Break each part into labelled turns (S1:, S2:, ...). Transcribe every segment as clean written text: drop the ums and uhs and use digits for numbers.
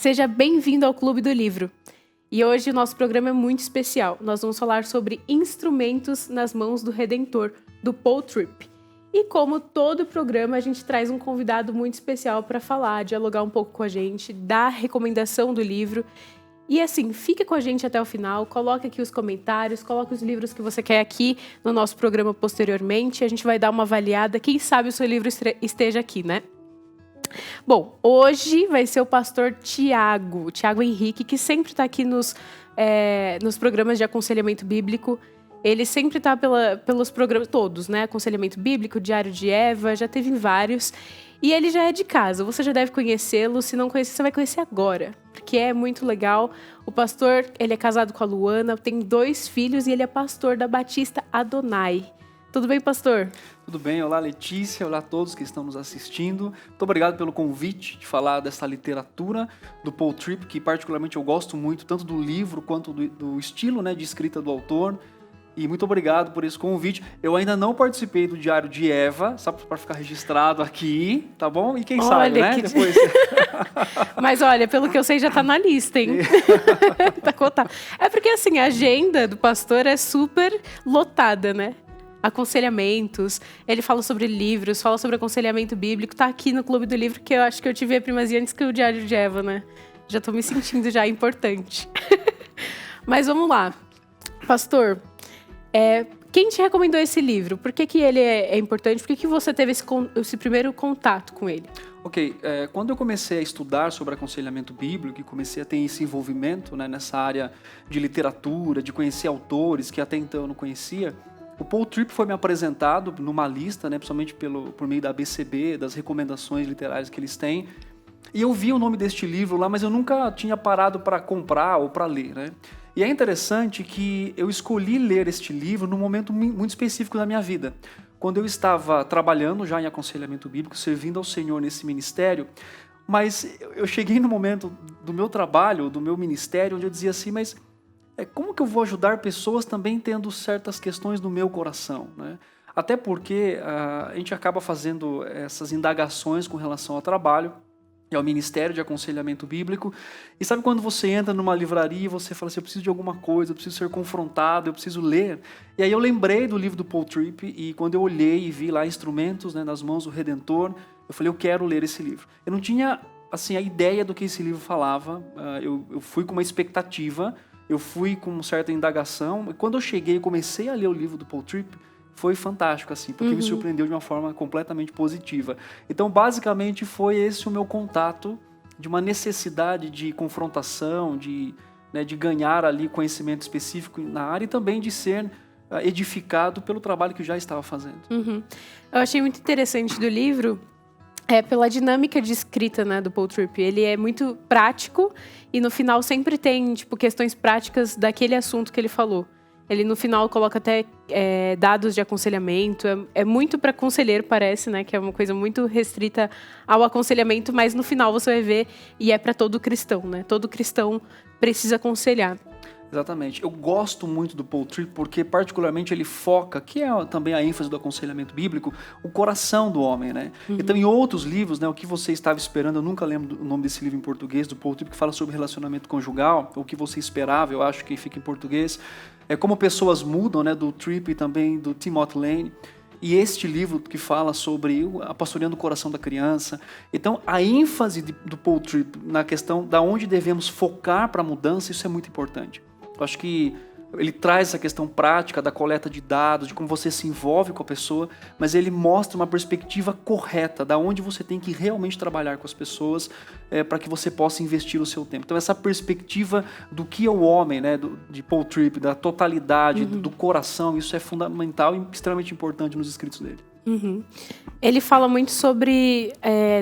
S1: Seja bem-vindo ao Clube do Livro. E hoje o nosso programa é muito especial. Nós vamos falar sobre Instrumentos nas Mãos do Redentor, do Paul Tripp. E como todo programa, a gente traz um convidado muito especial para falar, dialogar um pouco com a gente, dar recomendação do livro. E assim, fique com a gente até o final, coloque aqui os comentários, coloque os livros que você quer aqui no nosso programa posteriormente. A gente vai dar uma avaliada, quem sabe o seu livro esteja aqui, né? Bom, hoje vai ser o pastor Tiago Henrique, que sempre está aqui nos programas de aconselhamento bíblico. Ele sempre está pelos programas todos, né? Aconselhamento bíblico, Diário de Eva, já teve vários. E ele já é de casa, você já deve conhecê-lo. Se não conhecer, você vai conhecer agora, porque é muito legal. O pastor, ele é casado com a Luana, tem 2 filhos e ele é pastor da Batista Adonai. Tudo bem, pastor?
S2: Tudo bem, olá Letícia, olá a todos que estão nos assistindo. Muito obrigado pelo convite de falar dessa literatura do Paul Tripp, que particularmente eu gosto muito, tanto do livro quanto do estilo, né, de escrita do autor. E muito obrigado por esse convite. Eu ainda não participei do Diário de Eva, só para ficar registrado aqui, tá bom? E quem sabe, né? Depois...
S1: Mas olha, pelo que eu sei, já tá na lista, hein? Tá cotado. É porque assim, a agenda do pastor é super lotada, né? Aconselhamentos, ele fala sobre livros, fala sobre aconselhamento bíblico, tá aqui no Clube do Livro, que eu acho que eu tive a primazia antes que o Diário de Eva, né? Já tô me sentindo já importante. Mas vamos lá. Pastor, quem te recomendou esse livro? Por que ele é importante? Por que você teve esse primeiro contato com ele?
S2: Ok, quando eu comecei a estudar sobre aconselhamento bíblico e comecei a ter esse envolvimento, né, nessa área de literatura, de conhecer autores que até então eu não conhecia, o Paul Tripp foi me apresentado numa lista, né, principalmente por meio da ABCB, das recomendações literárias que eles têm, e eu vi o nome deste livro lá, mas eu nunca tinha parado para comprar ou para ler, né? E é interessante que eu escolhi ler este livro num momento muito específico da minha vida. Quando eu estava trabalhando já em aconselhamento bíblico, servindo ao Senhor nesse ministério, mas eu cheguei no momento do meu trabalho, do meu ministério, onde eu dizia assim, mas como que eu vou ajudar pessoas também tendo certas questões no meu coração, né? Até porque a gente acaba fazendo essas indagações com relação ao trabalho, e ao Ministério de Aconselhamento Bíblico. E sabe quando você entra numa livraria e você fala assim, eu preciso de alguma coisa, eu preciso ser confrontado, eu preciso ler. E aí eu lembrei do livro do Paul Tripp, e quando eu olhei e vi lá Instrumentos, né, nas Mãos do Redentor, eu falei, eu quero ler esse livro. Eu não tinha assim, a ideia do que esse livro falava, eu fui com uma expectativa, eu fui com certa indagação, e quando eu cheguei e comecei a ler o livro do Paul Tripp, foi fantástico, assim, porque me surpreendeu de uma forma completamente positiva. Então, basicamente, foi esse o meu contato de uma necessidade de confrontação, de ganhar ali conhecimento específico na área e também de ser edificado pelo trabalho que eu já estava fazendo.
S1: Eu achei muito interessante do livro, pela dinâmica de escrita, né, do Paul Tripp. Ele é muito prático e no final sempre tem questões práticas daquele assunto que ele falou. Ele no final coloca até dados de aconselhamento, é muito para conselheiro, parece, né? Que é uma coisa muito restrita ao aconselhamento, mas no final você vai ver, e é para todo cristão, né? Todo cristão precisa aconselhar.
S2: Exatamente. Eu gosto muito do Paul Tripp porque particularmente ele foca, que é também a ênfase do aconselhamento bíblico, o coração do homem, né? Então em outros livros, né, O que você estava esperando, eu nunca lembro o nome desse livro em português, do Paul Tripp, que fala sobre relacionamento conjugal, O que você esperava, eu acho que fica em português, como pessoas mudam, né, do Tripp e também do Timothy Lane. E este livro que fala sobre a pastoreando o coração da criança. Então, a ênfase do Paul Tripp na questão da onde devemos focar para a mudança, isso é muito importante. Eu acho que ele traz essa questão prática da coleta de dados, de como você se envolve com a pessoa, mas ele mostra uma perspectiva correta da onde você tem que realmente trabalhar com as pessoas para que você possa investir o seu tempo. Então, essa perspectiva do que é o homem, né, de Paul Tripp, da totalidade, do coração, isso é fundamental e extremamente importante nos escritos dele.
S1: Ele fala muito sobre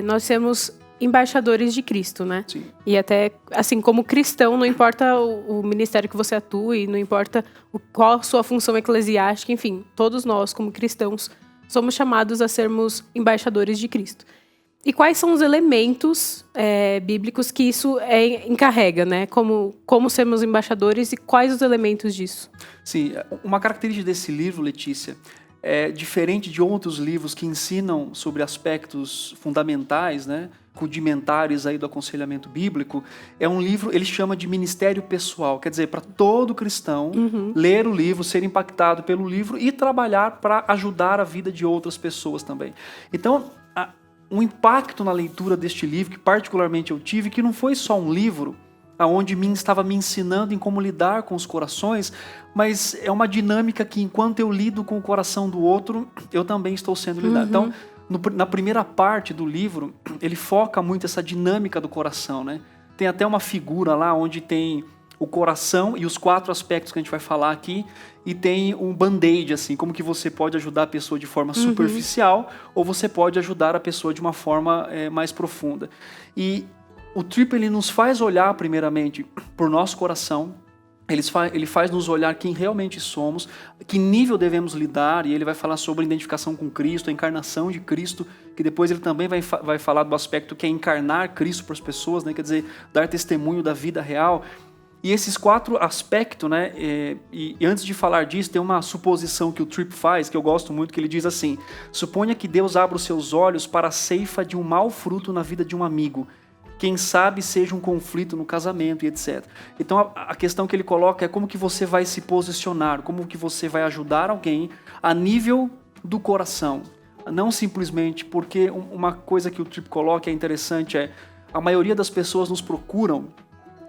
S1: nós sermos embaixadores de Cristo, né?
S2: Sim.
S1: E até, assim, como cristão, não importa o ministério que você atue, não importa qual a sua função eclesiástica, enfim, todos nós, como cristãos, somos chamados a sermos embaixadores de Cristo. E quais são os elementos bíblicos que isso encarrega, né? Como sermos embaixadores e quais os elementos disso?
S2: Sim, uma característica desse livro, Letícia, diferente de outros livros que ensinam sobre aspectos fundamentais, né, rudimentares aí do aconselhamento bíblico, é um livro, ele chama de ministério pessoal, quer dizer, para todo cristão ler o livro, ser impactado pelo livro e trabalhar para ajudar a vida de outras pessoas também. Então, um impacto na leitura deste livro, que particularmente eu tive, que não foi só um livro onde estava me ensinando em como lidar com os corações, mas é uma dinâmica que enquanto eu lido com o coração do outro, eu também estou sendo lidado. Então, na primeira parte do livro, ele foca muito essa dinâmica do coração, né? Tem até uma figura lá onde tem o coração e os 4 aspectos que a gente vai falar aqui, e tem um band-aid, assim, como que você pode ajudar a pessoa de forma superficial, ou você pode ajudar a pessoa de uma forma mais profunda. E o Tripp, ele nos faz olhar primeiramente por nosso coração, ele faz nos olhar quem realmente somos, que nível devemos lidar, e ele vai falar sobre a identificação com Cristo, a encarnação de Cristo, que depois ele também vai falar do aspecto que é encarnar Cristo para as pessoas, né? Quer dizer, dar testemunho da vida real. E esses 4 aspectos, né? E antes de falar disso, tem uma suposição que o Tripp faz, que eu gosto muito, que ele diz assim: suponha que Deus abra os seus olhos para a ceifa de um mau fruto na vida de um amigo. Quem sabe seja um conflito no casamento e etc. Então a questão que ele coloca é como que você vai se posicionar, como que você vai ajudar alguém a nível do coração. Não simplesmente porque uma coisa que o Tripp coloca é interessante, a maioria das pessoas nos procuram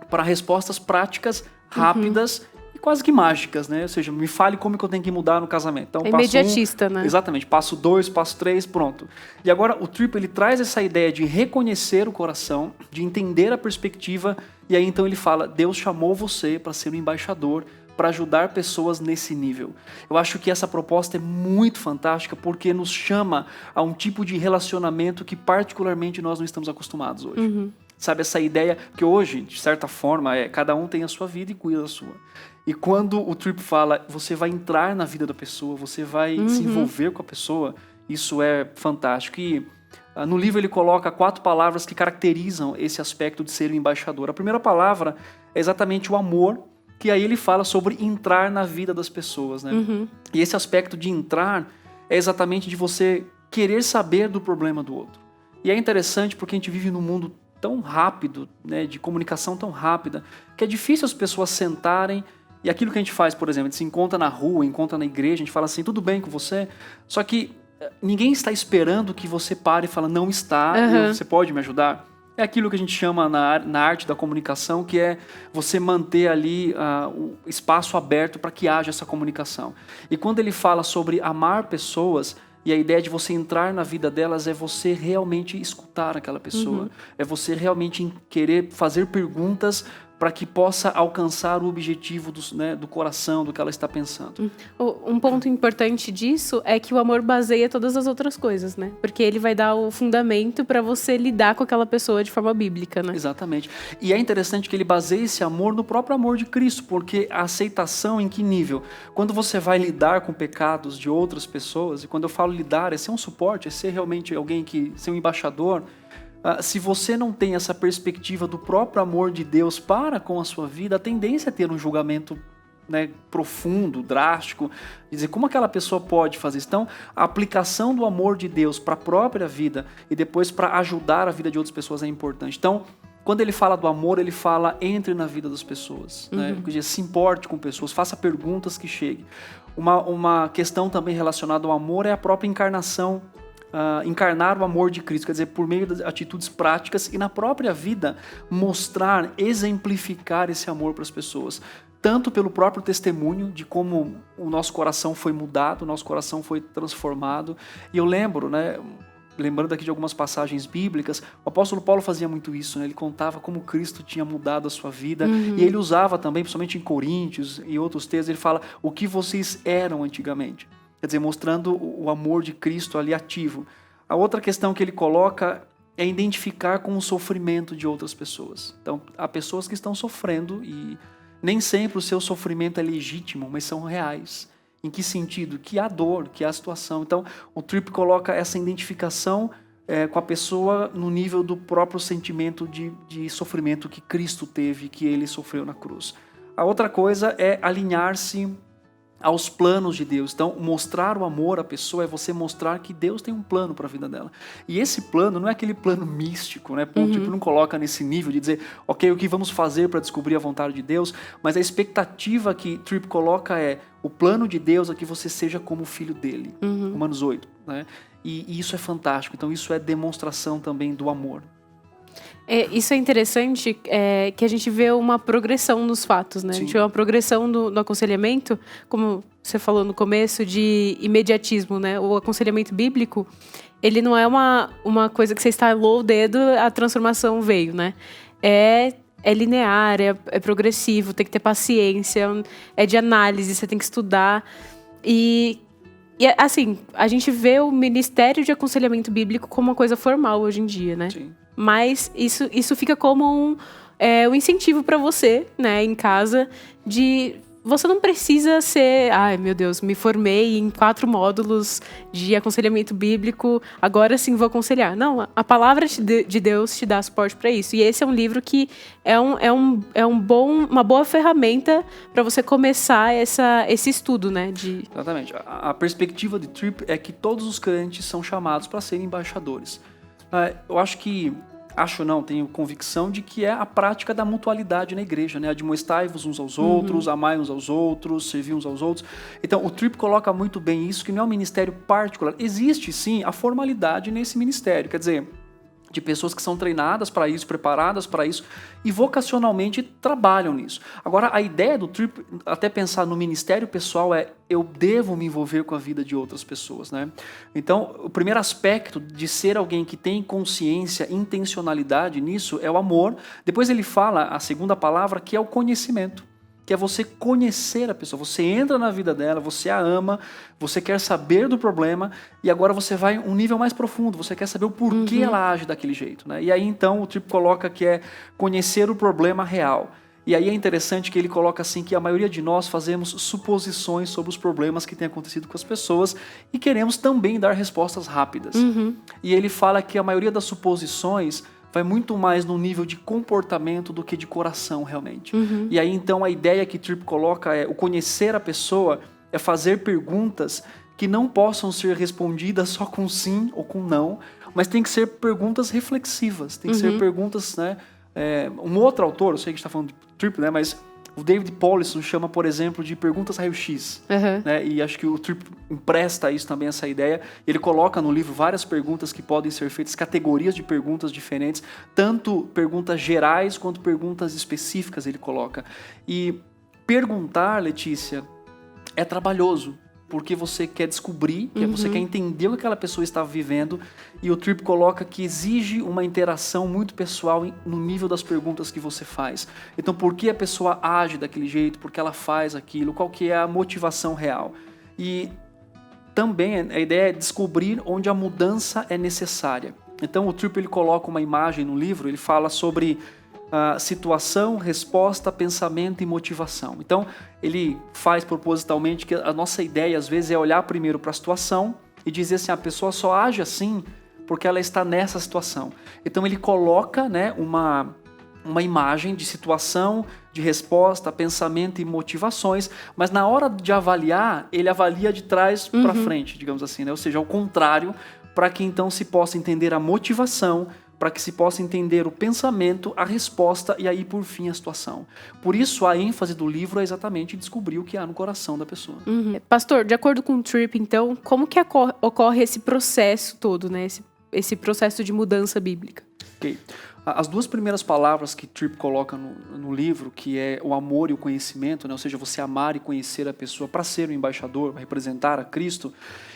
S2: para respostas práticas, rápidas e quase que mágicas, né? Ou seja, me fale como que eu tenho que mudar no casamento. Então,
S1: é imediatista, né?
S2: Exatamente. Passo 2, passo 3, pronto. E agora o Tripp, ele traz essa ideia de reconhecer o coração, de entender a perspectiva, e aí então ele fala: Deus chamou você para ser um embaixador, para ajudar pessoas nesse nível. Eu acho que essa proposta é muito fantástica porque nos chama a um tipo de relacionamento que particularmente nós não estamos acostumados hoje. Sabe, essa ideia que hoje, de certa forma, cada um tem a sua vida e cuida da sua. E quando o Tripp fala, você vai entrar na vida da pessoa, você vai se envolver com a pessoa, isso é fantástico. E no livro ele coloca 4 palavras que caracterizam esse aspecto de ser um embaixador. A primeira palavra é exatamente o amor, que aí ele fala sobre entrar na vida das pessoas, né? E esse aspecto de entrar é exatamente de você querer saber do problema do outro. E é interessante porque a gente vive num mundo tão rápido, né, de comunicação tão rápida, que é difícil as pessoas sentarem e aquilo que a gente faz, por exemplo, a gente se encontra na rua, encontra na igreja, a gente fala assim, tudo bem com você? Só que ninguém está esperando que você pare e fala, não está, você pode me ajudar? É aquilo que a gente chama na arte da comunicação, que é você manter ali o espaço aberto para que haja essa comunicação. E quando ele fala sobre amar pessoas, e a ideia de você entrar na vida delas é você realmente escutar aquela pessoa. É você realmente querer fazer perguntas para que possa alcançar o objetivo do coração, do que ela está pensando.
S1: Um ponto importante disso é que o amor baseia todas as outras coisas, né? Porque ele vai dar o fundamento para você lidar com aquela pessoa de forma bíblica, né?
S2: Exatamente. E é interessante que ele baseia esse amor no próprio amor de Cristo, porque a aceitação em que nível? Quando você vai lidar com pecados de outras pessoas, e quando eu falo lidar, é ser um suporte, é ser realmente alguém ser um embaixador. Se você não tem essa perspectiva do próprio amor de Deus para com a sua vida, a tendência é ter um julgamento, né, profundo, drástico, dizer como aquela pessoa pode fazer isso. Então, a aplicação do amor de Deus para a própria vida e depois para ajudar a vida de outras pessoas é importante. Então, quando ele fala do amor, ele fala entre na vida das pessoas, né? Quer dizer, se importe com pessoas, faça perguntas que cheguem. Uma questão também relacionada ao amor é a própria encarnação, encarnar o amor de Cristo, quer dizer, por meio das atitudes práticas e na própria vida mostrar, exemplificar esse amor para as pessoas, tanto pelo próprio testemunho de como o nosso coração foi mudado, o nosso coração foi transformado. E eu lembro, né, lembrando aqui de algumas passagens bíblicas, o apóstolo Paulo fazia muito isso, né? Ele contava como Cristo tinha mudado a sua vida, e ele usava também, principalmente em Coríntios e outros textos, ele fala o que vocês eram antigamente. Quer dizer, mostrando o amor de Cristo ali ativo. A outra questão que ele coloca é identificar com o sofrimento de outras pessoas. Então, há pessoas que estão sofrendo e nem sempre o seu sofrimento é legítimo, mas são reais. Em que sentido? Que há dor, que há situação. Então, o Tripp coloca essa identificação com a pessoa no nível do próprio sentimento de sofrimento que Cristo teve, que ele sofreu na cruz. A outra coisa é alinhar-se aos planos de Deus. Então, mostrar o amor à pessoa é você mostrar que Deus tem um plano para a vida dela. E esse plano não é aquele plano místico, né? Paul Tripp não coloca nesse nível de dizer, ok, o que vamos fazer para descobrir a vontade de Deus, mas a expectativa que Tripp coloca é, o plano de Deus é que você seja como o filho dele. Romanos 8, né? E isso é fantástico. Então, isso é demonstração também do amor.
S1: Isso é interessante, que a gente vê uma progressão nos fatos, né? A gente vê uma progressão no aconselhamento, como você falou no começo, de imediatismo, né? O aconselhamento bíblico, ele não é uma coisa que você estalou o dedo, a transformação veio, né? É linear, é progressivo, tem que ter paciência, é de análise, você tem que estudar. E assim, a gente vê o ministério de aconselhamento bíblico como uma coisa formal hoje em dia, né?
S2: Sim.
S1: Mas isso fica como um incentivo para você, né, em casa, de você não precisa ser, ai meu Deus, me formei em 4 módulos de aconselhamento bíblico, agora sim vou aconselhar. Não, a palavra de Deus te dá suporte para isso. E esse é um livro que uma boa ferramenta para você começar esse estudo, né?
S2: Exatamente. A perspectiva de Tripp é que todos os crentes são chamados para serem embaixadores. Tenho convicção de que é a prática da mutualidade na igreja, né? Admoestai-vos uns aos outros, amai uns aos outros, servi uns aos outros. Então, o Tripp coloca muito bem isso, que não é um ministério particular. Existe, sim, a formalidade nesse ministério. Quer dizer, de pessoas que são treinadas para isso, preparadas para isso e vocacionalmente trabalham nisso. Agora, a ideia do Tripp, até pensar no ministério pessoal, eu devo me envolver com a vida de outras pessoas, né? Então, o primeiro aspecto de ser alguém que tem consciência, intencionalidade nisso é o amor. Depois ele fala a segunda palavra, que é o conhecimento, que é você conhecer a pessoa. Você entra na vida dela, você a ama, você quer saber do problema e agora você vai um nível mais profundo, você quer saber o porquê ela age daquele jeito, né? E aí então o Tripp coloca que é conhecer o problema real. E aí é interessante que ele coloca assim que a maioria de nós fazemos suposições sobre os problemas que têm acontecido com as pessoas e queremos também dar respostas rápidas. E ele fala que a maioria das suposições vai muito mais no nível de comportamento do que de coração, realmente. E aí, então, a ideia que Tripp coloca é o conhecer a pessoa, é fazer perguntas que não possam ser respondidas só com sim ou com não, mas tem que ser perguntas reflexivas, tem que ser perguntas, né? Um outro autor, eu sei que a gente está falando de Tripp, né? Mas o David Powlison chama, por exemplo, de perguntas raio-x. Né? E acho que o Tripp empresta isso também, essa ideia. Ele coloca no livro várias perguntas que podem ser feitas, categorias de perguntas diferentes, tanto perguntas gerais quanto perguntas específicas ele coloca. E perguntar, Letícia, é trabalhoso, porque você quer descobrir, você quer entender o que aquela pessoa está vivendo, e o Tripp coloca que exige uma interação muito pessoal no nível das perguntas que você faz. Então, por que a pessoa age daquele jeito, por que ela faz aquilo, qual que é a motivação real? E também a ideia é descobrir onde a mudança é necessária. Então, o Tripp ele coloca uma imagem no livro, ele fala sobre situação, resposta, pensamento e motivação. Então, ele faz propositalmente que a nossa ideia, às vezes, é olhar primeiro para a situação e dizer assim, a pessoa só age assim porque ela está nessa situação. Então, ele coloca, né, uma imagem de situação, de resposta, pensamento e motivações, mas na hora de avaliar, ele avalia de trás para frente, digamos assim, né? Ou seja, ao contrário, para que então se possa entender a motivação, para que se possa entender o pensamento, a resposta e aí, por fim, a situação. Por isso, a ênfase do livro é exatamente descobrir o que há no coração da pessoa.
S1: Pastor, de acordo com o Tripp, então, como que ocorre esse processo todo, né? Esse processo de mudança bíblica?
S2: Ok. As duas primeiras palavras que Tripp coloca no livro, que é o amor e o conhecimento, né? Ou seja, você amar e conhecer a pessoa para ser um embaixador, representar a Cristo,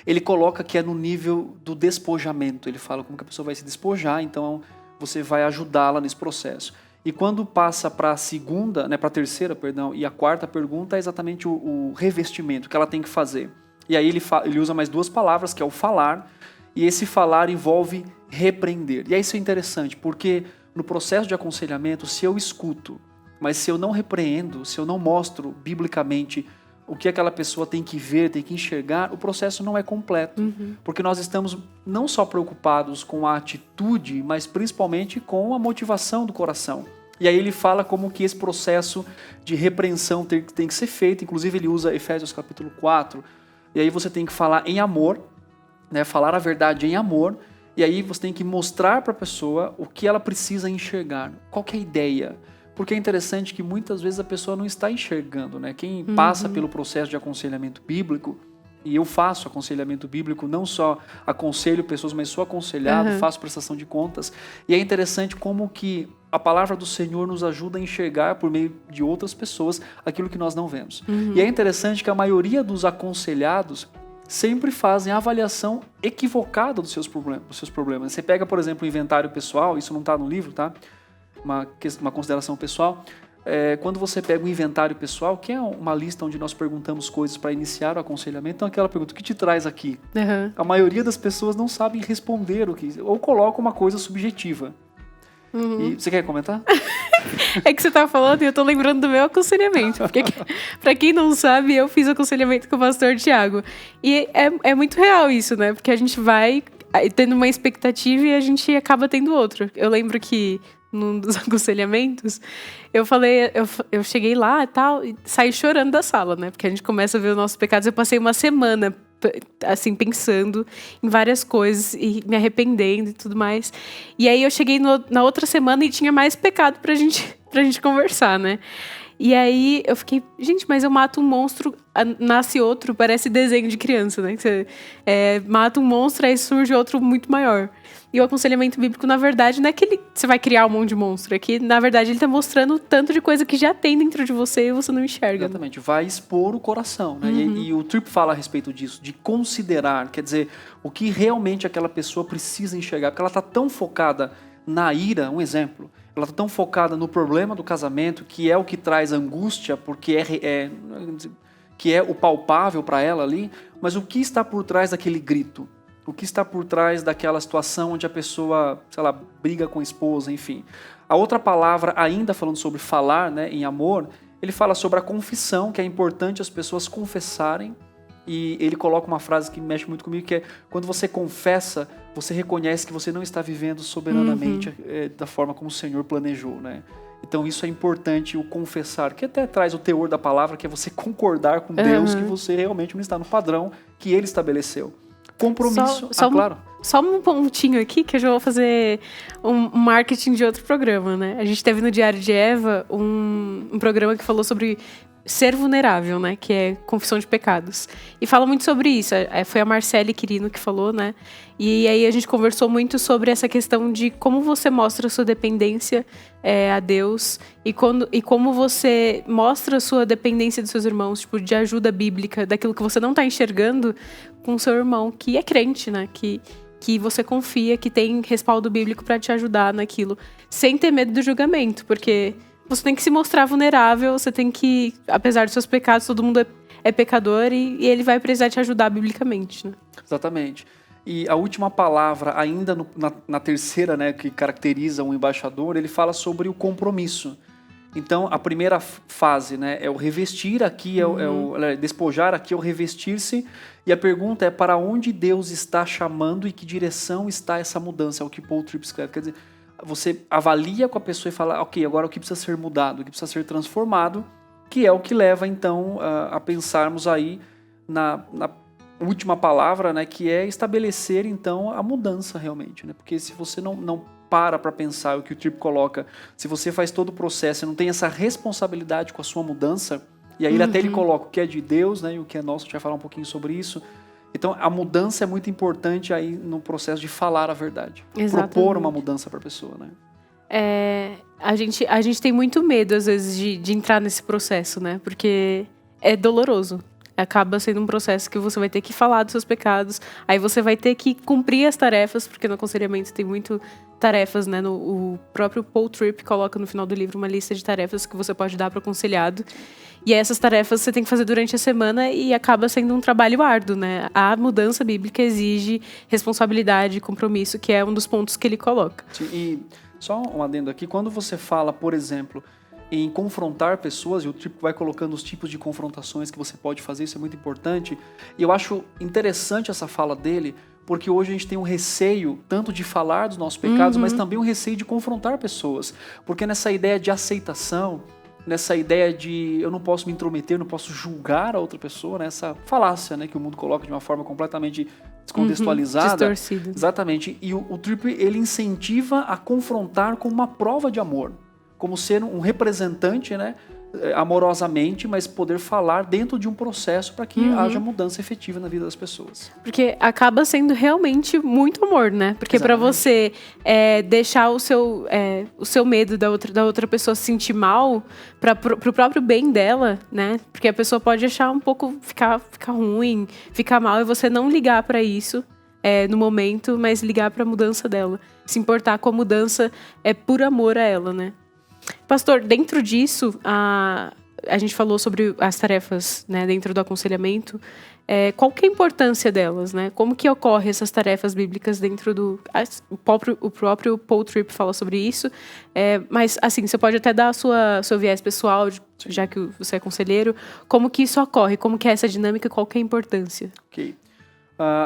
S2: ele coloca que é no nível do despojamento. Ele fala como que a pessoa vai se despojar, então você vai ajudá-la nesse processo. E quando passa para a terceira, e a quarta pergunta é exatamente o revestimento que ela tem que fazer. E aí ele usa mais duas palavras, que é o falar, e esse falar envolve repreender. E aí isso é interessante, porque no processo de aconselhamento, se eu escuto, mas se eu não repreendo, se eu não mostro biblicamente o que aquela pessoa tem que ver, tem que enxergar, o processo não é completo. Porque nós estamos não só preocupados com a atitude, mas principalmente com a motivação do coração. E aí ele fala como que esse processo de repreensão tem que ser feito. Inclusive ele usa Efésios capítulo 4. E aí você tem que falar em amor, né? Falar a verdade em amor. E aí você tem que mostrar para a pessoa o que ela precisa enxergar. Qual que é a ideia? Porque é interessante que muitas vezes a pessoa não está enxergando, né? Quem passa pelo processo de aconselhamento bíblico, e eu faço aconselhamento bíblico, não só aconselho pessoas, mas sou aconselhado, faço prestação de contas. E é interessante como que a palavra do Senhor nos ajuda a enxergar por meio de outras pessoas aquilo que nós não vemos. E é interessante que a maioria dos aconselhados sempre fazem a avaliação equivocada dos seus problemas. Você pega, por exemplo, o inventário pessoal, isso não está no livro, tá? Uma consideração pessoal. Quando você pega o inventário pessoal, que é uma lista onde nós perguntamos coisas para iniciar o aconselhamento, então aquela pergunta, o que te traz aqui? A maioria das pessoas não sabem responder ou colocam uma coisa subjetiva. E você quer comentar?
S1: É que você tá falando e eu tô lembrando do meu aconselhamento. Porque, pra quem não sabe, eu fiz aconselhamento com o pastor Tiago. E é muito real isso, né? Porque a gente vai tendo uma expectativa e a gente acaba tendo outra. Eu lembro que num dos aconselhamentos, eu cheguei lá e tal, e saí chorando da sala, né? Porque a gente começa a ver os nossos pecados. Eu passei uma semana, assim, pensando em várias coisas e me arrependendo e tudo mais. E aí eu cheguei na outra semana e tinha mais pecado pra gente conversar, né? E aí eu fiquei, gente, mas eu mato um monstro, nasce outro, parece desenho de criança, né? Você mata um monstro, aí surge outro muito maior. E o aconselhamento bíblico, na verdade, não é que você vai criar um monte de monstro. É que, na verdade, ele tá mostrando o tanto de coisa que já tem dentro de você e você não enxerga.
S2: Exatamente. Vai expor o coração, né? E o Tripp fala a respeito disso, de considerar, quer dizer, o que realmente aquela pessoa precisa enxergar. Porque ela tá tão focada na ira, um exemplo, ela tá tão focada no problema do casamento, que é o que traz angústia, porque que é o palpável para ela ali, mas o que está por trás daquele grito? O que está por trás daquela situação onde a pessoa, sei lá, briga com a esposa, enfim. A outra palavra, ainda falando sobre falar, né, em amor, ele fala sobre a confissão, que é importante as pessoas confessarem. E ele coloca uma frase que mexe muito comigo, que é: quando você confessa, você reconhece que você não está vivendo soberanamente da forma como o Senhor planejou, né? Então isso é importante, o confessar, que até traz o teor da palavra, que é você concordar com Deus que você realmente não está no padrão que Ele estabeleceu. Compromisso, claro.
S1: Só um pontinho aqui, que eu já vou fazer um marketing de outro programa, né? A gente teve no Diário de Eva um programa que falou sobre ser vulnerável, né? Que é confissão de pecados. E fala muito sobre isso. Foi a Marcele Quirino que falou, né? E aí a gente conversou muito sobre essa questão de como você mostra a sua dependência a Deus e como você mostra a sua dependência dos seus irmãos, tipo, de ajuda bíblica, daquilo que você não está enxergando com o seu irmão, que é crente, né? Que você confia, que tem respaldo bíblico para te ajudar naquilo, sem ter medo do julgamento, porque você tem que se mostrar vulnerável, você tem que, apesar dos seus pecados, todo mundo é pecador e ele vai precisar te ajudar biblicamente, né?
S2: Exatamente. E a última palavra, ainda na terceira, né, que caracteriza um embaixador, ele fala sobre o compromisso. Então, a primeira fase, né, é o revestir aqui, despojar aqui, é o revestir-se. E a pergunta é: para onde Deus está chamando e que direção está essa mudança? É o que Paul Tripp escreve. Quer dizer, você avalia com a pessoa e fala: ok, agora o que precisa ser mudado, o que precisa ser transformado, que é o que leva, então, a pensarmos aí na última palavra, né, que é estabelecer, então, a mudança realmente, né? Porque se você não para pensar o que o Tripp coloca, se você faz todo o processo e não tem essa responsabilidade com a sua mudança, e aí até ele coloca o que é de Deus, né, e o que é nosso, a gente vai falar um pouquinho sobre isso. Então, a mudança é muito importante aí no processo de falar a verdade.
S1: Exatamente.
S2: Propor uma mudança para a pessoa, né?
S1: A gente tem muito medo, às vezes, de entrar nesse processo, né? Porque é doloroso. Acaba sendo um processo que você vai ter que falar dos seus pecados, aí você vai ter que cumprir as tarefas, porque no aconselhamento tem muito tarefas, né? O próprio Paul Tripp coloca no final do livro uma lista de tarefas que você pode dar para o aconselhado. E essas tarefas você tem que fazer durante a semana e acaba sendo um trabalho árduo, né? A mudança bíblica exige responsabilidade e compromisso, que é um dos pontos que ele coloca.
S2: Sim, e só um adendo aqui, quando você fala, por exemplo, em confrontar pessoas, e o Tripp vai colocando os tipos de confrontações que você pode fazer, isso é muito importante. E eu acho interessante essa fala dele, porque hoje a gente tem um receio tanto de falar dos nossos pecados, mas também um receio de confrontar pessoas. Porque nessa ideia de aceitação, nessa ideia de eu não posso me intrometer, não posso julgar a outra pessoa, né? Essa falácia, né, que o mundo coloca de uma forma completamente descontextualizada.
S1: Distorcida.
S2: Exatamente. E o Tripp, ele incentiva a confrontar com uma prova de amor, como ser um representante, né, amorosamente, mas poder falar dentro de um processo para que haja mudança efetiva na vida das pessoas.
S1: Porque acaba sendo realmente muito amor, né? Porque para você deixar o seu medo da outra pessoa se sentir mal, pro próprio bem dela, né? Porque a pessoa pode achar um pouco, ficar ruim, ficar mal, e você não ligar para isso no momento, mas ligar para a mudança dela. Se importar com a mudança por amor a ela, né? Pastor, dentro disso, a gente falou sobre as tarefas, né, dentro do aconselhamento. Qual que é a importância delas, né? Como que ocorrem essas tarefas bíblicas dentro do... O próprio Paul Tripp fala sobre isso. Mas, assim, você pode até dar seu viés pessoal, já que você é conselheiro. Como que isso ocorre? Como que é essa dinâmica e qual que é a importância?
S2: Ok.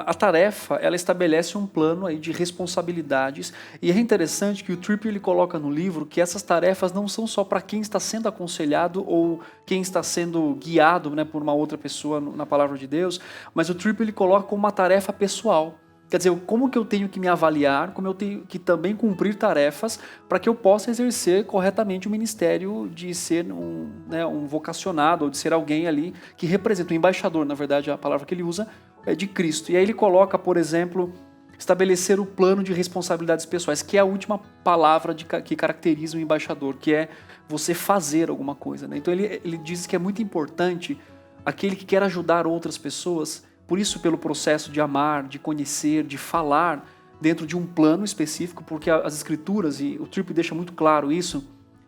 S2: A tarefa, ela estabelece um plano aí de responsabilidades, e é interessante que o Tripp, ele coloca no livro que essas tarefas não são só para quem está sendo aconselhado ou quem está sendo guiado, né, por uma outra pessoa na palavra de Deus, mas o Tripp, ele coloca como uma tarefa pessoal. Quer dizer, como que eu tenho que me avaliar, como eu tenho que também cumprir tarefas para que eu possa exercer corretamente o ministério de ser um vocacionado, ou de ser alguém ali que representa, um embaixador, na verdade a palavra que ele usa é de Cristo. E aí ele coloca, por exemplo, estabelecer o plano de responsabilidades pessoais, que é a última palavra que caracteriza o embaixador, que é você fazer alguma coisa, né? Então ele diz que é muito importante aquele que quer ajudar outras pessoas, por isso pelo processo de amar, de conhecer, de falar dentro de um plano específico, porque as Escrituras, e o Tripp deixa muito claro isso,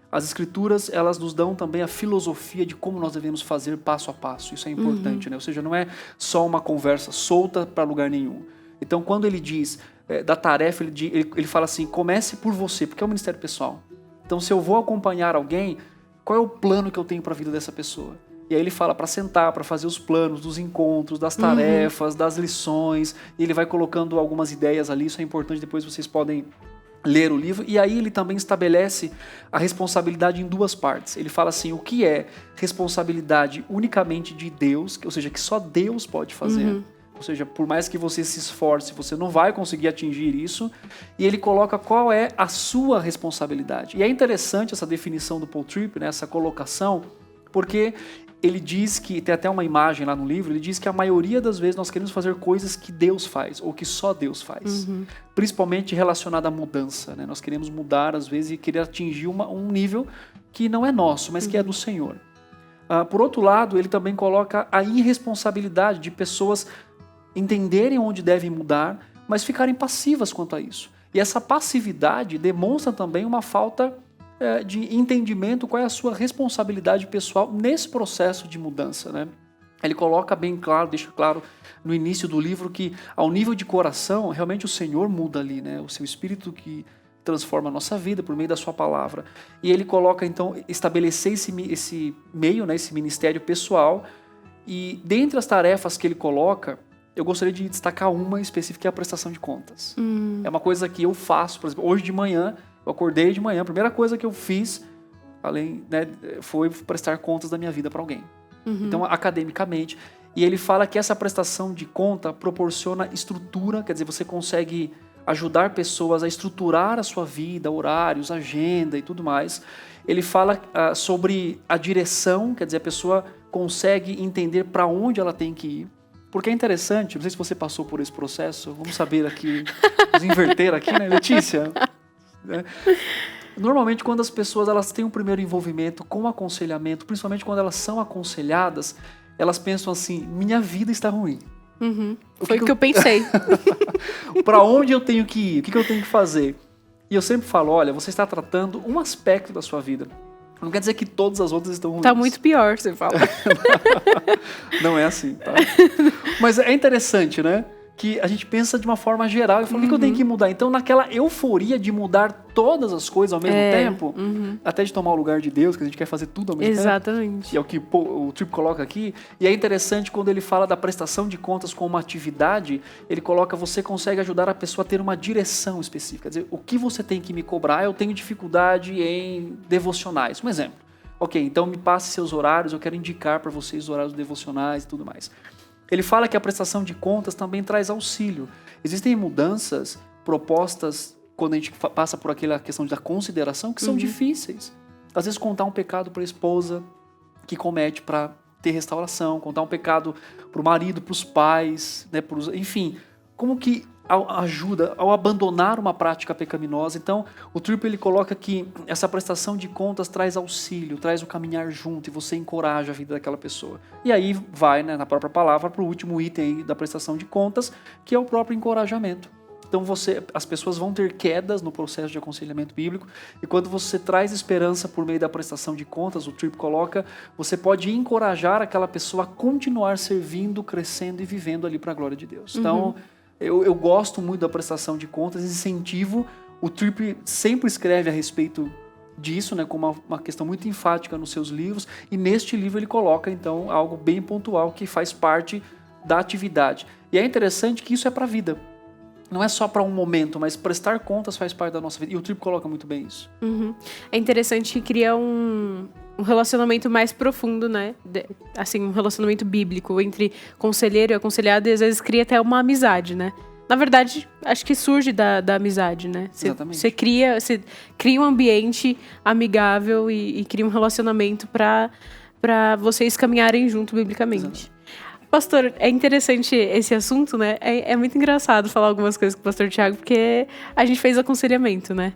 S2: as Escrituras, elas nos dão também a filosofia de como nós devemos fazer passo a passo. Isso é importante, né? Ou seja, não é só uma conversa solta para lugar nenhum. Então, quando ele diz da tarefa, ele fala assim, comece por você, porque é um ministério pessoal. Então, se eu vou acompanhar alguém, qual é o plano que eu tenho para a vida dessa pessoa? E aí ele fala para sentar, para fazer os planos dos encontros, das tarefas, das lições, e ele vai colocando algumas ideias ali, isso é importante, depois vocês podem ler o livro. E aí ele também estabelece a responsabilidade em duas partes. Ele fala assim, o que é responsabilidade unicamente de Deus, ou seja, que só Deus pode fazer. Ou seja, por mais que você se esforce, você não vai conseguir atingir isso. E ele coloca qual é a sua responsabilidade. E é interessante essa definição do Paul Tripp, né, essa colocação, porque ele diz que, tem até uma imagem lá no livro, ele diz que a maioria das vezes nós queremos fazer coisas que Deus faz, ou que só Deus faz. Principalmente relacionada à mudança, né? Nós queremos mudar às vezes e querer atingir um nível que não é nosso, mas que é do Senhor. Por outro lado, ele também coloca a irresponsabilidade de pessoas entenderem onde devem mudar, mas ficarem passivas quanto a isso. E essa passividade demonstra também uma falta de entendimento qual é a sua responsabilidade pessoal nesse processo de mudança, né? Ele coloca bem claro, deixa claro no início do livro que ao nível de coração, realmente o Senhor muda ali, né? O seu Espírito que transforma a nossa vida por meio da sua palavra. E ele coloca então, estabelecer esse meio, né? Esse ministério pessoal, e dentre as tarefas que ele coloca, eu gostaria de destacar uma específica, que é a prestação de contas. É uma coisa que eu faço, por exemplo, hoje de manhã, eu acordei de manhã, a primeira coisa que eu fiz, além, né, foi prestar contas da minha vida para alguém. Então, academicamente. E ele fala que essa prestação de conta proporciona estrutura, quer dizer, você consegue ajudar pessoas a estruturar a sua vida, horários, agenda e tudo mais. Ele fala sobre a direção, quer dizer, a pessoa consegue entender para onde ela tem que ir. Porque é interessante, não sei se você passou por esse processo, vamos saber aqui, vamos inverter aqui, né, Letícia? Normalmente, quando as pessoas elas têm um primeiro envolvimento com o aconselhamento, principalmente quando elas são aconselhadas, elas pensam assim, minha vida está ruim.
S1: Foi o que eu pensei.
S2: Para onde eu tenho que ir? O que eu tenho que fazer? E eu sempre falo, olha, você está tratando um aspecto da sua vida. Não quer dizer que todas as outras estão ruins.
S1: Tá muito pior, você fala.
S2: Não é assim, tá? Mas é interessante, né? que a gente pensa de uma forma geral e fala, o que eu tenho que mudar? Então, naquela euforia de mudar todas as coisas ao mesmo tempo, até de tomar o lugar de Deus, que a gente quer fazer tudo ao mesmo tempo.
S1: Exatamente.
S2: E é o que o Tripp coloca aqui. E é interessante quando ele fala da prestação de contas como uma atividade, ele coloca, você consegue ajudar a pessoa a ter uma direção específica. Quer dizer, o que você tem que me cobrar? Eu tenho dificuldade em devocionais. Um exemplo. Ok, então me passe seus horários, eu quero indicar para vocês os horários devocionais e tudo mais. Ele fala que a prestação de contas também traz auxílio. Existem mudanças propostas quando a gente passa por aquela questão da consideração que são difíceis. Às vezes contar um pecado para a esposa que comete para ter restauração, contar um pecado para o marido, para os pais, né, enfim, como que ajuda ao abandonar uma prática pecaminosa. Então, o Tripp ele coloca que essa prestação de contas traz auxílio, traz o caminhar junto e você encoraja a vida daquela pessoa. E aí vai, né, na própria palavra, para o último item aí da prestação de contas, que é o próprio encorajamento. Então as pessoas vão ter quedas no processo de aconselhamento bíblico e quando você traz esperança por meio da prestação de contas, o Tripp coloca, você pode encorajar aquela pessoa a continuar servindo, crescendo e vivendo ali para a glória de Deus. Então, eu gosto muito da prestação de contas, incentivo. O Tripp sempre escreve a respeito disso, né, como uma questão muito enfática nos seus livros, e neste livro ele coloca, então, algo bem pontual que faz parte da atividade. E é interessante que isso é para a vida. Não é só para um momento, mas prestar contas faz parte da nossa vida. E o Tripp coloca muito bem isso.
S1: É interessante que cria um relacionamento mais profundo, né? Assim, um relacionamento bíblico entre conselheiro e aconselhado, e às vezes cria até uma amizade, né? Na verdade, acho que surge da amizade, né?
S2: Exatamente.
S1: Você cria um ambiente amigável e cria um relacionamento para vocês caminharem junto biblicamente.
S2: Exato.
S1: Pastor, é interessante esse assunto, né? É muito engraçado falar algumas coisas com o pastor Thiago, porque a gente fez aconselhamento, né?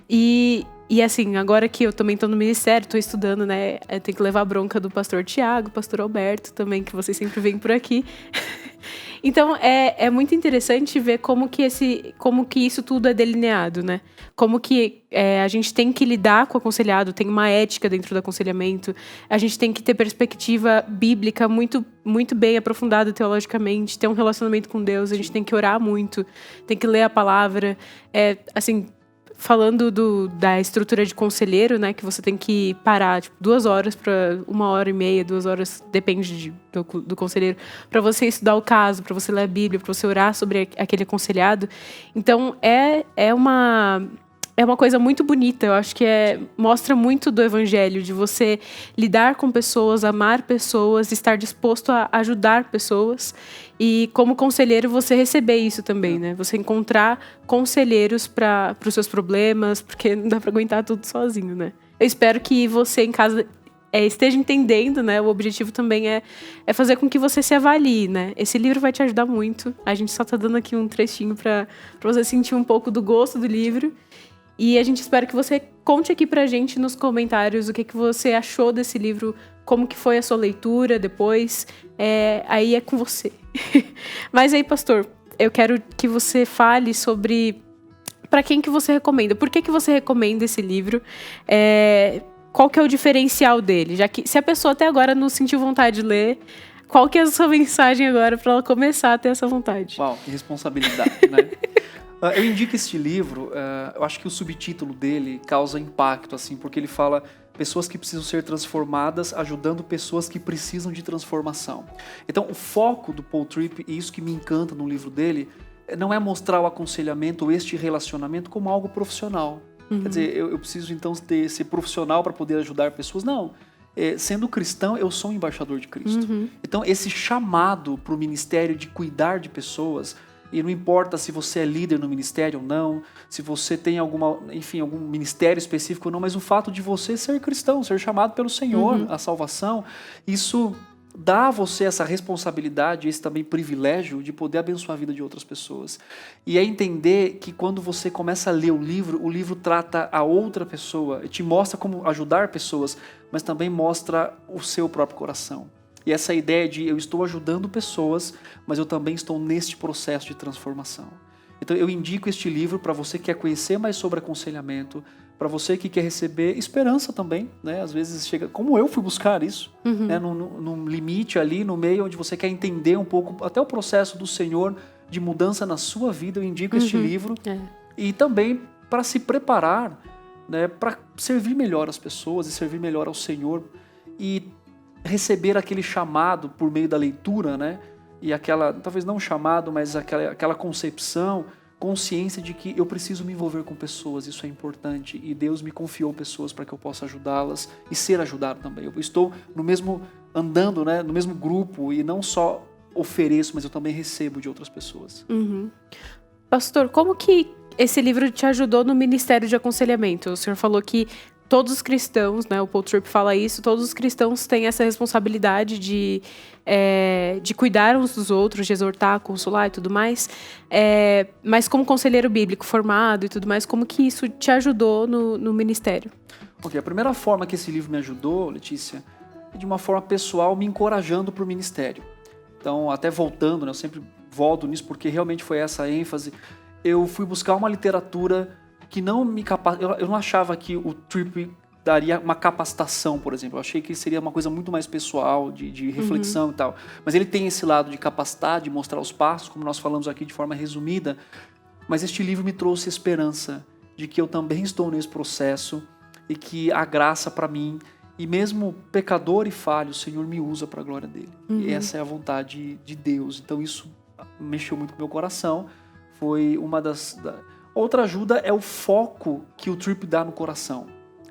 S1: E assim, agora que eu também tô no ministério, tô estudando, né? Eu tenho que levar a bronca do pastor Thiago, pastor Alberto também, que vocês sempre vêm por aqui. Então, é muito interessante ver como que isso tudo é delineado, né? Como que a gente tem que lidar com o aconselhado, tem uma ética dentro do aconselhamento, a gente tem que ter perspectiva bíblica muito, muito bem aprofundada teologicamente, ter um relacionamento com Deus, a gente tem que orar muito, tem que ler a palavra, assim... Falando da estrutura de conselheiro, né? Que você tem que parar, 2 horas para 1h30, 2 horas, depende do conselheiro, para você estudar o caso, para você ler a Bíblia, para você orar sobre aquele aconselhado. Então, é uma coisa muito bonita. Eu acho que mostra muito do evangelho, de você lidar com pessoas, amar pessoas, estar disposto a ajudar pessoas. E como conselheiro, você receber isso também, né? Você encontrar conselheiros para os seus problemas, porque não dá para aguentar tudo sozinho, né? Eu espero que você em casa esteja entendendo, né? O objetivo também é fazer com que você se avalie, né? Esse livro vai te ajudar muito. A gente só tá dando aqui um trechinho para você sentir um pouco do gosto do livro. E a gente espera que você conte aqui pra gente nos comentários o que você achou desse livro, como que foi a sua leitura depois. Aí é com você. Mas aí, pastor, eu quero que você fale sobre para quem que você recomenda. Por que você recomenda esse livro? Qual que é o diferencial dele? Já que se a pessoa até agora não sentiu vontade de ler, qual que é a sua mensagem agora para ela começar a ter essa vontade?
S2: Uau, que responsabilidade, né? Eu indico este livro, eu acho que o subtítulo dele causa impacto, assim, porque ele fala pessoas que precisam ser transformadas, ajudando pessoas que precisam de transformação. Então, o foco do Paul Tripp, e isso que me encanta no livro dele, não é mostrar o aconselhamento ou este relacionamento como algo profissional. Quer dizer, eu preciso então ser profissional para poder ajudar pessoas. Não. Sendo cristão, eu sou um embaixador de Cristo. Então, esse chamado para o ministério de cuidar de pessoas, e não importa se você é líder no ministério ou não, se você tem algum ministério específico ou não, mas o fato de você ser cristão, ser chamado pelo Senhor, a salvação, isso dá a você essa responsabilidade, esse também privilégio de poder abençoar a vida de outras pessoas. E é entender que quando você começa a ler o livro trata a outra pessoa, te mostra como ajudar pessoas, mas também mostra o seu próprio coração. E essa ideia de eu estou ajudando pessoas, mas eu também estou neste processo de transformação. Então eu indico este livro para você que quer conhecer mais sobre aconselhamento, para você que quer receber esperança também, né? Às vezes chega, como eu fui buscar isso, né? Num limite ali, no meio onde você quer entender um pouco até o processo do Senhor de mudança na sua vida, eu indico este livro. E também para se preparar, né, para servir melhor as pessoas e servir melhor ao Senhor e receber aquele chamado por meio da leitura, né? E aquela, talvez não um chamado, mas aquela concepção, consciência de que eu preciso me envolver com pessoas, isso é importante, e Deus me confiou pessoas para que eu possa ajudá-las e ser ajudado também. Eu estou andando, né, no mesmo grupo, e não só ofereço, mas eu também recebo de outras pessoas.
S1: Pastor, como que esse livro te ajudou no ministério de aconselhamento? O senhor falou que todos os cristãos, né, o Paul Tripp fala isso, todos os cristãos têm essa responsabilidade de cuidar uns dos outros, de exortar, consolar e tudo mais. Mas como conselheiro bíblico formado e tudo mais, como que isso te ajudou no ministério?
S2: Ok, a primeira forma que esse livro me ajudou, Letícia, é de uma forma pessoal, me encorajando para o ministério. Então, até voltando, né, eu sempre volto nisso porque realmente foi essa ênfase. Eu fui buscar uma literatura que não me capacitava. Eu não achava que o Tripp daria uma capacitação, por exemplo. Eu achei que seria uma coisa muito mais pessoal, de reflexão e tal. Mas ele tem esse lado de capacitar, de mostrar os passos, como nós falamos aqui de forma resumida. Mas este livro me trouxe esperança de que eu também estou nesse processo e que a graça para mim, e mesmo pecador e falho, o Senhor me usa para a glória dele. E essa é a vontade de Deus. Então isso mexeu muito com o meu coração. Foi uma Outra ajuda é o foco que o Tripp dá no coração.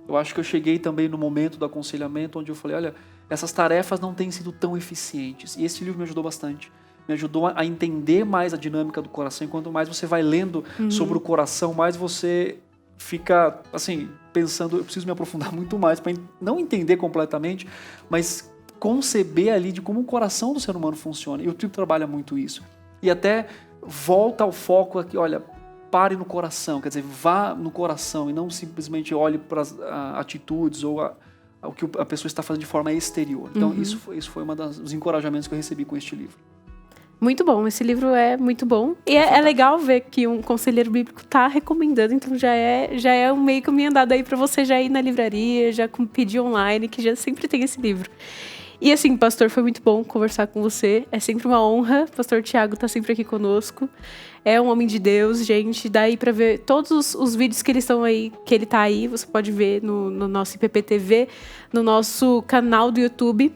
S2: Eu acho que eu cheguei também no momento do aconselhamento onde eu falei, olha, essas tarefas não têm sido tão eficientes. E esse livro me ajudou bastante. Me ajudou a entender mais a dinâmica do coração. E quanto mais você vai lendo sobre o coração, mais você fica, assim, pensando, eu preciso me aprofundar muito mais para não entender completamente, mas conceber ali de como o coração do ser humano funciona. E o Tripp trabalha muito isso. E até volta ao foco aqui, olha, pare no coração, quer dizer, vá no coração e não simplesmente olhe para as atitudes ou o que a pessoa está fazendo de forma exterior. Então, isso foi um dos encorajamentos que eu recebi com este livro.
S1: Muito bom, esse livro é muito bom. E é legal ver que um conselheiro bíblico está recomendando, então já é um meio caminho andado aí para você já ir na livraria, já pedir online, que já sempre tem esse livro. E assim, pastor, foi muito bom conversar com você. É sempre uma honra. Pastor Tiago está sempre aqui conosco. É um homem de Deus, gente. Daí para ver todos os vídeos que ele tá aí, você pode ver no nosso IPPTV, no nosso canal do YouTube.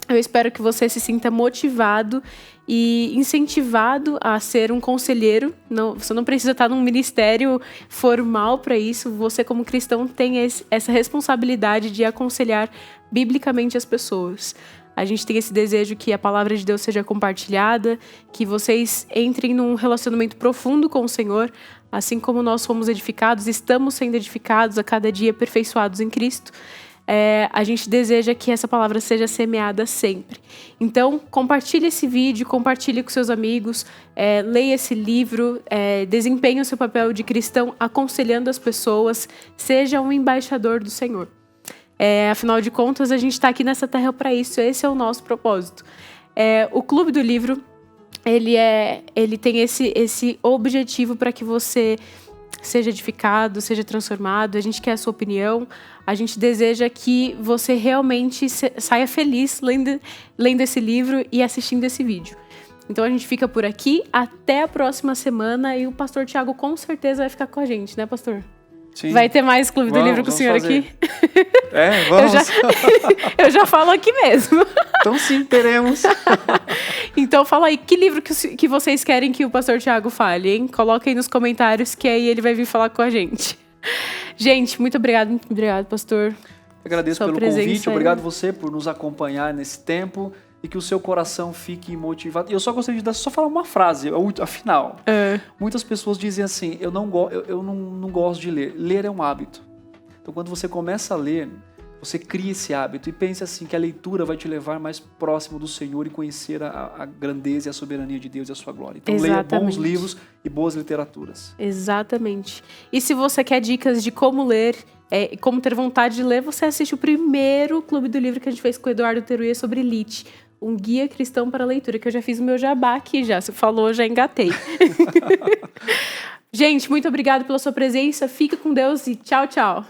S1: Eu espero que você se sinta motivado e incentivado a ser um conselheiro. Você não precisa estar num ministério formal para isso. Você, como cristão, tem essa responsabilidade de aconselhar biblicamente as pessoas. A gente tem esse desejo que a palavra de Deus seja compartilhada, que vocês entrem num relacionamento profundo com o Senhor, assim como nós fomos edificados, estamos sendo edificados a cada dia, aperfeiçoados em Cristo. A gente deseja que essa palavra seja semeada sempre. Então, compartilhe esse vídeo, compartilhe com seus amigos, leia esse livro, desempenhe o seu papel de cristão aconselhando as pessoas, seja um embaixador do Senhor. Afinal de contas, a gente está aqui nessa terra para isso, esse é o nosso propósito. O Clube do Livro, ele tem esse objetivo para que você seja edificado, seja transformado. A gente quer a sua opinião, a gente deseja que você realmente saia feliz lendo esse livro e assistindo esse vídeo. Então a gente fica por aqui, até a próxima semana, e o pastor Tiago com certeza vai ficar com a gente, né, pastor?
S2: Sim.
S1: Vai ter mais Clube do Livro com o senhor
S2: fazer.
S1: aqui?
S2: Vamos.
S1: Eu já falo aqui mesmo.
S2: Então sim, teremos.
S1: Então fala aí, que livro que vocês querem que o pastor Tiago fale, hein? Coloca aí nos comentários que aí ele vai vir falar com a gente. Gente, muito obrigado, pastor.
S2: Agradeço pelo convite, obrigado você por nos acompanhar nesse tempo e que o seu coração fique motivado. E eu só gostaria de só falar uma frase, a final. Muitas pessoas dizem assim, eu não gosto de ler. Ler é um hábito. Então quando você começa a ler, você cria esse hábito e pense assim que a leitura vai te levar mais próximo do Senhor e conhecer a grandeza e a soberania de Deus e a sua glória. Então leia bons livros e boas literaturas.
S1: Exatamente. E se você quer dicas de como ler, como ter vontade de ler, você assiste o primeiro Clube do Livro que a gente fez com o Eduardo Teruia sobre Lite, um guia cristão para a leitura, que eu já fiz o meu jabá aqui já. Você falou, já engatei. Gente, muito obrigado pela sua presença. Fica com Deus e tchau, tchau.